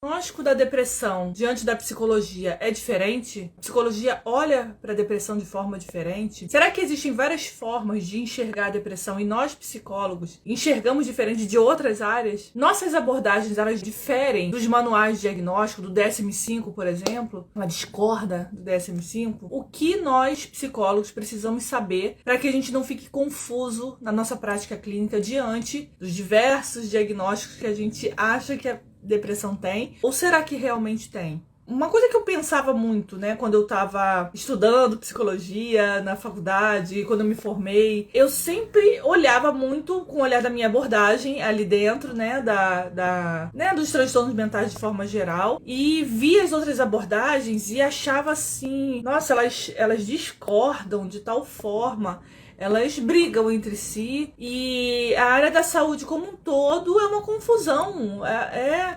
diagnóstico da depressão diante da psicologia é diferente? A psicologia olha para a depressão de forma diferente? Será que existem várias formas de enxergar a depressão e nós, psicólogos, enxergamos diferente de outras áreas? Nossas abordagens, elas diferem dos manuais de diagnóstico, do DSM-5, por exemplo? Ela discorda do DSM-5? O que nós, psicólogos, precisamos saber para que a gente não fique confuso na nossa prática clínica diante dos diversos diagnósticos que a gente acha que a depressão tem? Ou será que realmente tem? Uma coisa que eu pensava muito, né, quando eu estava estudando psicologia na faculdade, quando eu me formei, eu sempre olhava muito com o olhar da minha abordagem ali dentro, né, dos transtornos mentais de forma geral, e via as outras abordagens e achava assim, nossa, elas discordam de tal forma, elas brigam entre si e a área da saúde como um todo é uma confusão.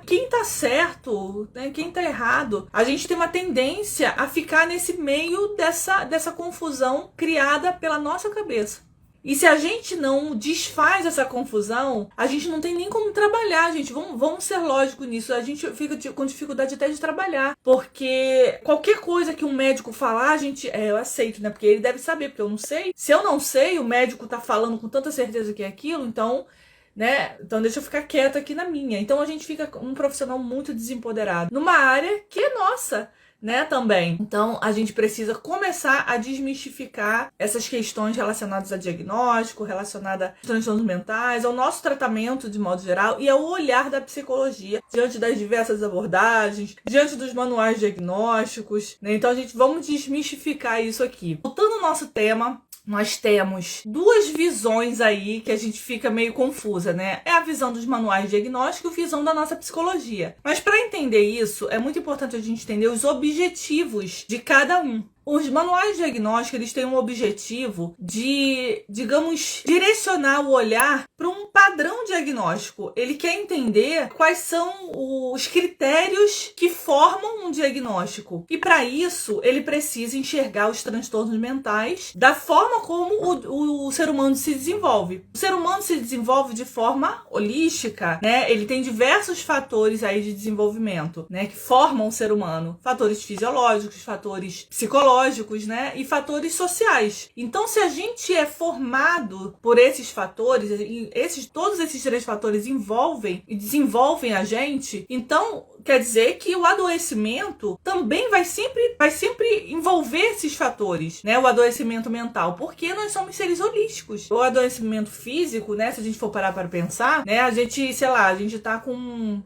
Quem tá certo, né, quem tá errado. A gente tem uma tendência a ficar nesse meio dessa confusão criada pela nossa cabeça. E se a gente não desfaz essa confusão, a gente não tem nem como trabalhar, gente. Vamos ser lógicos nisso. A gente fica com dificuldade até de trabalhar. Porque qualquer coisa que um médico falar, eu aceito, né? Porque ele deve saber, porque eu não sei. Se eu não sei, o médico tá falando com tanta certeza que é aquilo, então, né? Então deixa eu ficar quieta aqui na minha. Então a gente fica um profissional muito desempoderado numa área que é nossa, né, também. Então, a gente precisa começar a desmistificar essas questões relacionadas a diagnóstico, relacionadas a transtornos mentais, ao nosso tratamento de modo geral e ao olhar da psicologia diante das diversas abordagens, diante dos manuais diagnósticos, né? Então, vamos desmistificar isso aqui. Voltando ao nosso tema, nós temos duas visões aí que a gente fica meio confusa, né? É a visão dos manuais diagnósticos e a visão da nossa psicologia. Mas para entender isso, é muito importante a gente entender os objetivos de cada um. Os manuais diagnósticos, eles têm um objetivo de, digamos, direcionar o olhar para um padrão diagnóstico. Ele quer entender quais são os critérios que formam um diagnóstico. E para isso, ele precisa enxergar os transtornos mentais da forma como o ser humano se desenvolve. O ser humano se desenvolve de forma holística, né? Ele tem diversos fatores aí de desenvolvimento, né, que formam o ser humano. Fatores fisiológicos, fatores psicológicos, né, e fatores sociais. Então, se a gente é formado por esses fatores, todos esses três fatores envolvem e desenvolvem a gente, então quer dizer que o adoecimento também vai sempre envolver esses fatores, né? O adoecimento mental, porque nós somos seres holísticos. O adoecimento físico, né? Se a gente for parar para pensar, né? A gente tá com,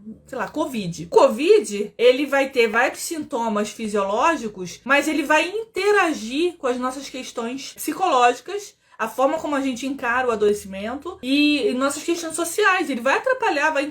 Covid. Covid, ele vai ter vários sintomas fisiológicos, mas ele vai interagir com as nossas questões psicológicas, a forma como a gente encara o adoecimento e nossas questões sociais. Ele vai atrapalhar, vai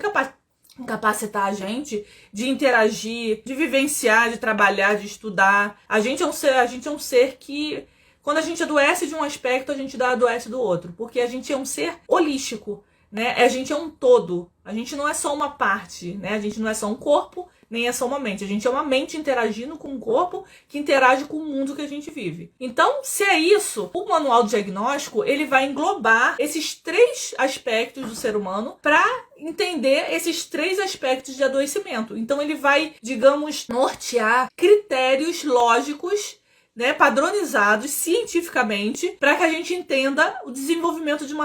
incapacitar a gente de interagir, de vivenciar, de trabalhar, de estudar. A gente é um ser que, quando a gente adoece de um aspecto, a gente adoece do outro, porque a gente é um ser holístico, né? A gente é um todo. A gente não é só uma parte, né? A gente não é só um corpo, nem é só uma mente. A gente é uma mente interagindo com um corpo que interage com o mundo que a gente vive. Então, se é isso, o manual diagnóstico, ele vai englobar esses três aspectos do ser humano para entender esses três aspectos de adoecimento. Então, ele vai, digamos, nortear critérios lógicos, né, padronizados cientificamente, para que a gente entenda o desenvolvimento de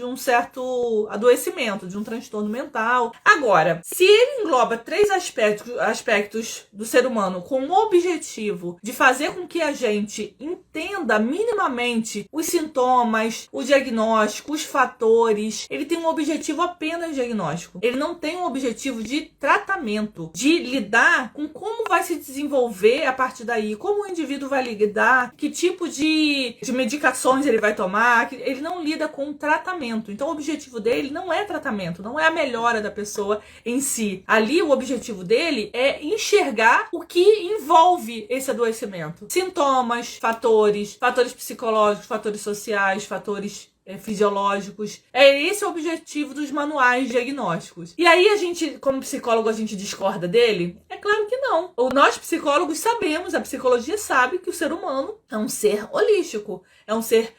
um certo adoecimento, de um transtorno mental. Agora, se ele engloba três aspectos do ser humano com o objetivo de fazer com que a gente entenda minimamente os sintomas, o diagnóstico, os fatores, ele tem um objetivo apenas diagnóstico. Ele não tem um objetivo de tratamento, de lidar com como vai se desenvolver a partir daí, como o indivíduo vai lidar, que tipo de medicações ele vai tomar. Ele não lida com tratamento. Então o objetivo dele não é tratamento, não é a melhora da pessoa em si. Ali o objetivo dele é enxergar o que envolve esse adoecimento. Sintomas, fatores psicológicos, fatores sociais, fatores fisiológicos. Esse é o objetivo dos manuais diagnósticos. E aí a gente, como psicólogo, a gente discorda dele? É claro que não. Nós psicólogos sabemos, a psicologia sabe que o ser humano é um ser holístico, é um ser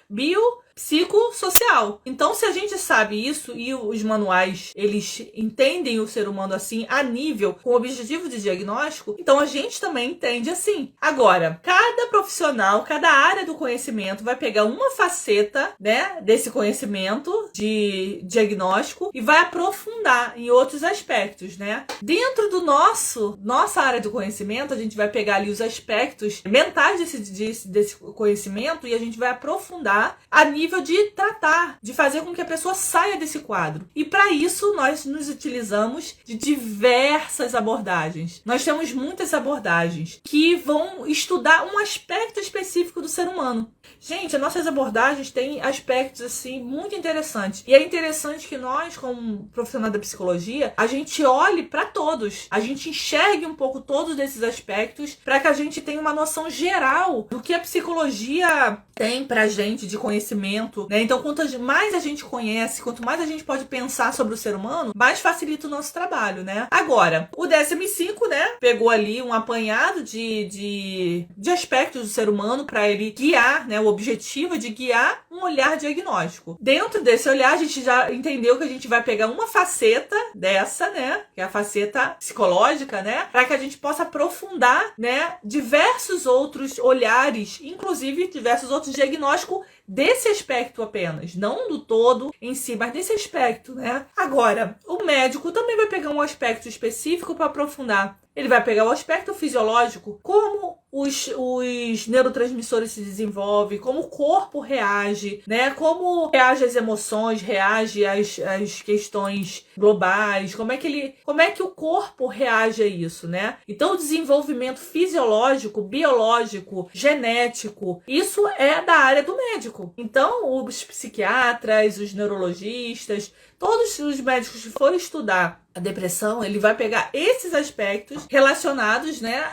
psicossocial. Então, se a gente sabe isso e os manuais, eles entendem o ser humano assim, a nível, com o objetivo de diagnóstico, então a gente também entende assim. Agora, cada profissional, cada área do conhecimento vai pegar uma faceta, né, desse conhecimento de diagnóstico e vai aprofundar em outros aspectos, né? Dentro do nossa área do conhecimento, a gente vai pegar ali os aspectos mentais desse conhecimento e a gente vai aprofundar a nível de tratar, de fazer com que a pessoa saia desse quadro. E para isso, nós nos utilizamos de diversas abordagens. Nós temos muitas abordagens que vão estudar um aspecto específico do ser humano. Gente, as nossas abordagens têm aspectos assim muito interessantes. E é interessante que nós, como profissional da psicologia, a gente olhe para todos. A gente enxergue um pouco todos esses aspectos para que a gente tenha uma noção geral do que a psicologia tem pra gente de conhecimento, né? Então, quanto mais a gente conhece, quanto mais a gente pode pensar sobre o ser humano, mais facilita o nosso trabalho, né? Agora, o DSM-5, né, pegou ali um apanhado de aspectos do ser humano para ele guiar, né? O objetivo é de guiar um olhar diagnóstico. Dentro desse olhar, a gente já entendeu que a gente vai pegar uma faceta dessa, né? Que é a faceta psicológica, né? Para que a gente possa aprofundar, né? Diversos outros olhares, inclusive diversos outros diagnósticos desse aspecto apenas, não do todo em si, mas desse aspecto, né? Agora, o médico também vai pegar um aspecto específico para aprofundar. Ele vai pegar o aspecto fisiológico, como os neurotransmissores se desenvolvem, como o corpo reage, né? Como reage às emoções, reage às questões globais, como é que o corpo reage a isso, né? Então, o desenvolvimento fisiológico, biológico, genético, isso é da área do médico. Então, os psiquiatras, os neurologistas, todos os médicos que forem estudar a depressão, ele vai pegar esses aspectos relacionados, né,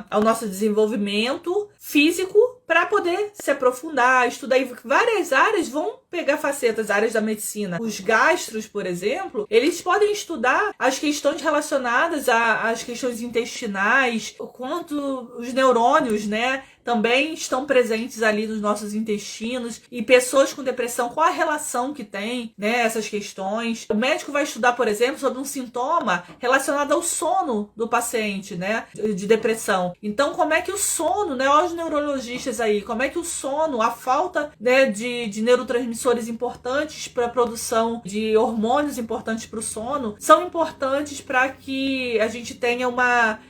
ao nosso desenvolvimento físico para poder se aprofundar, estudar. E várias áreas vão pegar facetas, áreas da medicina. Os gastros, por exemplo, eles podem estudar as questões relacionadas às questões intestinais, o quanto os neurônios, né, também estão presentes ali nos nossos intestinos, e pessoas com depressão, qual a relação que tem, né, essas questões. O médico vai estudar, por exemplo, sobre um sintoma relacionado ao sono do paciente, né, de depressão. Então, como é que o sono, né, olha os neurologistas aí, como é que o sono, a falta, né, de neurotransmissores importantes para a produção de hormônios importantes para o sono, são importantes para que a gente tenha um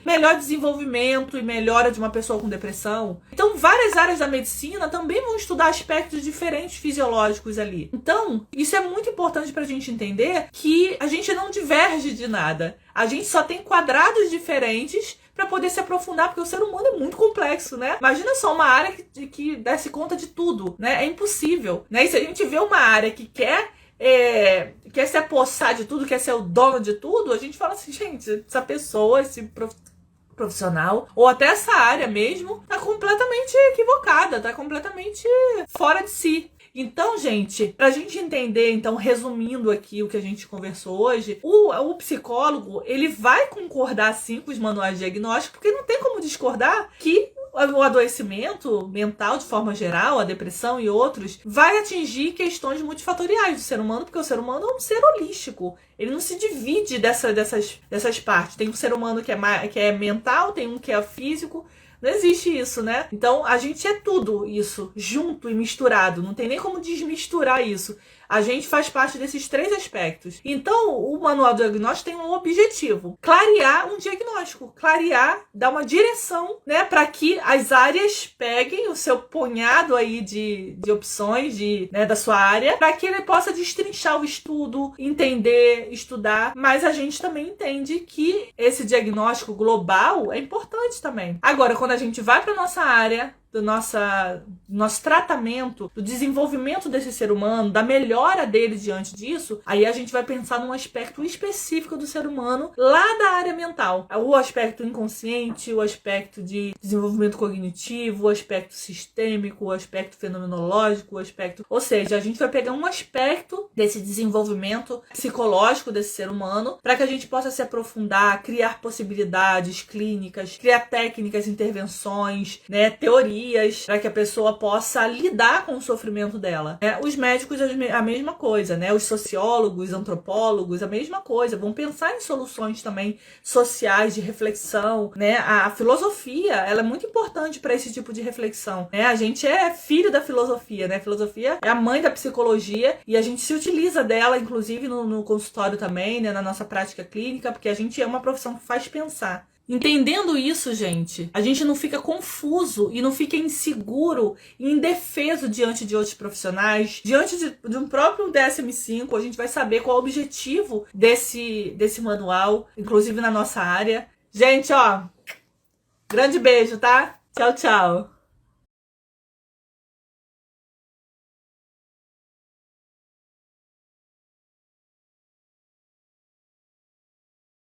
melhor desenvolvimento e melhora de uma pessoa com depressão. Então, várias áreas da medicina também vão estudar aspectos diferentes fisiológicos ali. Então, isso é muito importante para a gente entender que a gente não diverge de nada. A gente só tem quadrados diferentes para poder se aprofundar, porque o ser humano é muito complexo, né? Imagina só uma área que desse conta de tudo, né? É impossível, né? E se a gente vê uma área que quer se apossar de tudo, quer ser o dono de tudo, a gente fala assim, gente, essa pessoa, esse profissional, ou até essa área mesmo, tá completamente equivocada, tá completamente fora de si. Então, gente, pra gente entender, então, resumindo aqui o que a gente conversou hoje, o psicólogo, ele vai concordar sim com os manuais diagnósticos, porque não tem como discordar que o adoecimento mental, de forma geral, a depressão e outros, vai atingir questões multifatoriais do ser humano, porque o ser humano é um ser holístico. Ele não se divide dessas partes. Tem um ser humano que é mental, tem um que é físico. Não existe isso, né? Então, a gente é tudo isso, junto e misturado. Não tem nem como desmisturar isso. A gente faz parte desses três aspectos. Então, o manual do diagnóstico tem um objetivo: clarear um diagnóstico, clarear, dar uma direção, né, para que as áreas peguem o seu punhado aí de opções né, da sua área, para que ele possa destrinchar o estudo, entender, estudar. Mas a gente também entende que esse diagnóstico global é importante também. Agora, quando a gente vai para nossa área, do nosso tratamento, do desenvolvimento desse ser humano, da melhora dele diante disso, aí a gente vai pensar num aspecto específico do ser humano lá da área mental. O aspecto inconsciente, o aspecto de desenvolvimento cognitivo, o aspecto sistêmico, o aspecto fenomenológico, Ou seja, a gente vai pegar um aspecto desse desenvolvimento psicológico desse ser humano para que a gente possa se aprofundar, criar possibilidades clínicas, criar técnicas, intervenções, né, teorias terapias para que a pessoa possa lidar com o sofrimento dela. Os médicos, a mesma coisa, né? Os sociólogos, antropólogos, a mesma coisa. Vão pensar em soluções também sociais, de reflexão, né? A filosofia, ela é muito importante para esse tipo de reflexão, né? A gente é filho da filosofia, né? A filosofia é a mãe da psicologia e a gente se utiliza dela, inclusive no consultório também, né? Na nossa prática clínica, porque a gente é uma profissão que faz pensar. Entendendo isso, gente, a gente não fica confuso e não fica inseguro e indefeso diante de outros profissionais, diante de um próprio DSM-5, a gente vai saber qual é o objetivo desse manual, inclusive na nossa área. Gente, ó, grande beijo, tá? Tchau, tchau.